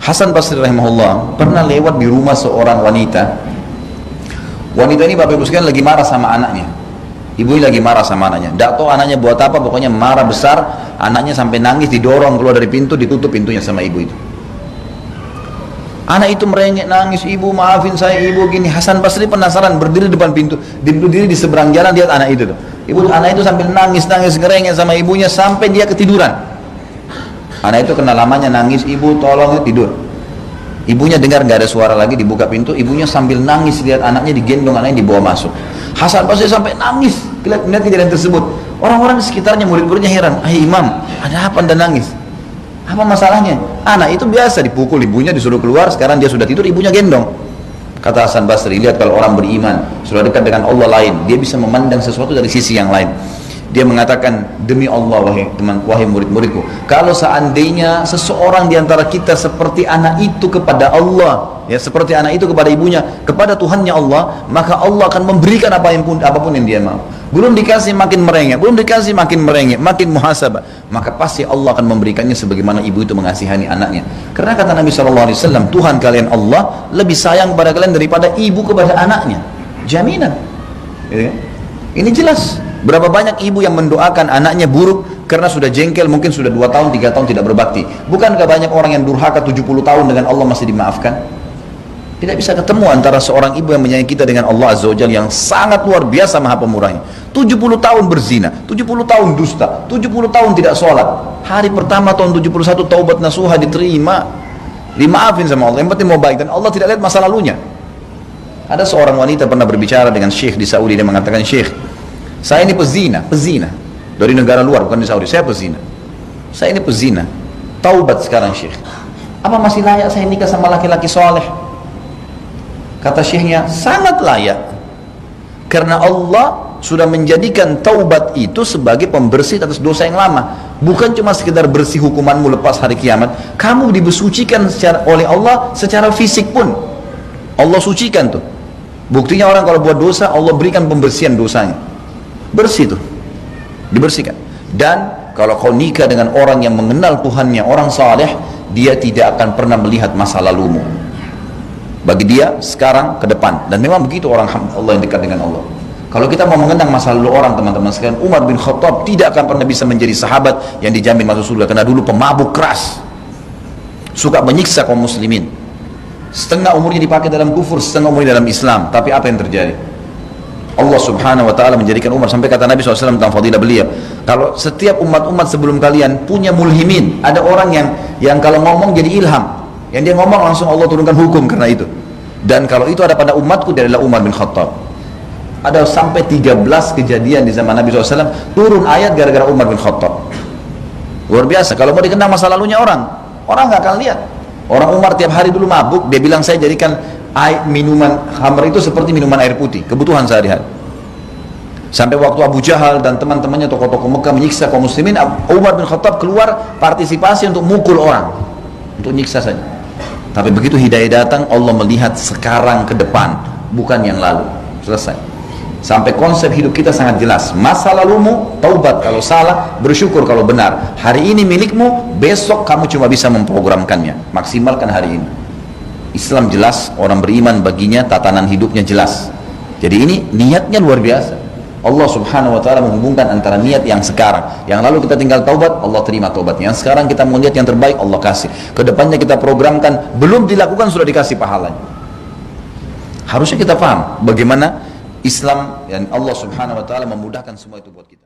Hasan Basri rahimahullah pernah lewat di rumah seorang wanita. Wanita ini Bapak Ibu sekalian lagi marah sama anaknya. Ibu ini lagi marah sama anaknya. Tidak tahu anaknya buat apa, pokoknya marah besar. Anaknya sampai nangis, didorong keluar dari pintu, ditutup pintunya sama ibu itu. Anak itu merengek nangis, ibu maafin saya ibu gini. Hasan Basri penasaran, berdiri depan pintu, berdiri di seberang jalan, lihat anak itu tuh. Anak itu sambil nangis ngerengek sama ibunya sampai dia ketiduran. Anak itu kena lamanya nangis, ibu tolong, tidur. Ibunya dengar nggak ada suara lagi, dibuka pintu, ibunya sambil nangis lihat anaknya digendong, anaknya dibawa masuk. Hasan Basri sampai nangis melihat kejadian tersebut. Orang-orang di sekitarnya, murid-muridnya heran, imam, ada apa Anda nangis? Apa masalahnya? Anak itu biasa dipukul ibunya, disuruh keluar, sekarang dia sudah tidur, ibunya gendong. Kata Hasan Basri, lihat kalau orang beriman sudah dekat dengan Allah lain, dia bisa memandang sesuatu dari sisi yang lain. Dia mengatakan, demi Allah wahai murid-muridku, kalau seandainya seseorang diantara kita seperti anak itu kepada Allah, ya seperti anak itu kepada ibunya, kepada Tuhannya Allah, maka Allah akan memberikan apapun yang dia mau. Belum dikasih makin merengek, belum dikasih makin merengek, makin muhasabah, maka pasti Allah akan memberikannya sebagaimana ibu itu mengasihani anaknya. Karena kata Nabi SAW, Tuhan kalian Allah lebih sayang kepada kalian daripada ibu kepada anaknya. Jaminan. Ini jelas. Berapa banyak ibu yang mendoakan anaknya buruk karena sudah jengkel, mungkin sudah 2 tahun, 3 tahun tidak berbakti. Bukankah banyak orang yang durhaka 70 tahun dengan Allah masih dimaafkan? Tidak bisa ketemu antara seorang ibu yang menyayangi kita dengan Allah Azza wa Jalla yang sangat luar biasa maha pemurahnya. 70 tahun berzina, 70 tahun dusta, 70 tahun tidak sholat. Hari pertama tahun 71 taubat nasuha diterima, dimaafin sama Allah. Yang penting mau baik, dan Allah tidak lihat masa lalunya. Ada seorang wanita pernah berbicara dengan syekh di Saudi, dia mengatakan, syekh, saya ini pezina dari negara luar, bukan di Saudi, saya pezina. Saya ini pezina, taubat sekarang syekh. Apa masih layak saya nikah sama laki-laki soleh? Kata syekhnya, sangat layak. Karena Allah sudah menjadikan taubat itu sebagai pembersih atas dosa yang lama. Bukan cuma sekedar bersih hukumanmu lepas hari kiamat. Kamu dibersucikan oleh Allah secara fisik pun. Allah sucikan tuh. Buktinya orang kalau buat dosa, Allah berikan pembersihan dosanya. Bersih tuh, dibersihkan. Dan kalau kau nikah dengan orang yang mengenal Tuhannya, orang saleh, dia tidak akan pernah melihat masa lalumu. Bagi dia sekarang ke depan. Dan memang begitu orang Allah yang dekat dengan Allah. Kalau kita mau mengenang masa lalu orang, teman-teman sekalian, Umar bin Khattab tidak akan pernah bisa menjadi sahabat yang dijamin masuk surga, karena dulu pemabuk keras, suka menyiksa kaum muslimin. Setengah umurnya dipakai dalam kufur, setengah umurnya dalam Islam. Tapi apa yang terjadi? Allah subhanahu wa ta'ala menjadikan Umar, sampai kata Nabi SAW tentang fadilah beliau, kalau setiap umat-umat sebelum kalian punya mulhimin, ada orang yang kalau ngomong jadi ilham, yang dia ngomong langsung Allah turunkan hukum karena itu. Dan kalau itu ada pada umatku, dia adalah Umar bin Khattab. Ada sampai 13 kejadian di zaman Nabi SAW turun ayat gara-gara Umar bin Khattab. Luar biasa. Kalau mau dikenang masa lalunya orang nggak akan lihat. Orang Umar tiap hari dulu mabuk, dia bilang saya jadikan minuman khamr itu seperti minuman air putih, kebutuhan sehari-hari. Sampai waktu Abu Jahal dan teman-temannya tokoh-tokoh Mekah menyiksa kaum muslimin, Umar bin Khattab keluar partisipasi untuk mukul orang, untuk nyiksa saja. Tapi begitu hidayah datang, Allah melihat sekarang ke depan, bukan yang lalu. Selesai. Sampai konsep hidup kita sangat jelas. Masa lalumu, taubat kalau salah, bersyukur kalau benar. Hari ini milikmu, besok kamu cuma bisa memprogramkannya. Maksimalkan hari ini. Islam jelas, orang beriman baginya tatanan hidupnya jelas. Jadi ini niatnya luar biasa. Allah subhanahu wa ta'ala menghubungkan antara niat yang sekarang, yang lalu kita tinggal taubat, Allah terima taubatnya. Yang sekarang kita mau niat yang terbaik, Allah kasih. Kedepannya kita programkan, belum dilakukan sudah dikasih pahalanya. Harusnya kita paham bagaimana Islam dan Allah subhanahu wa ta'ala memudahkan semua itu buat kita.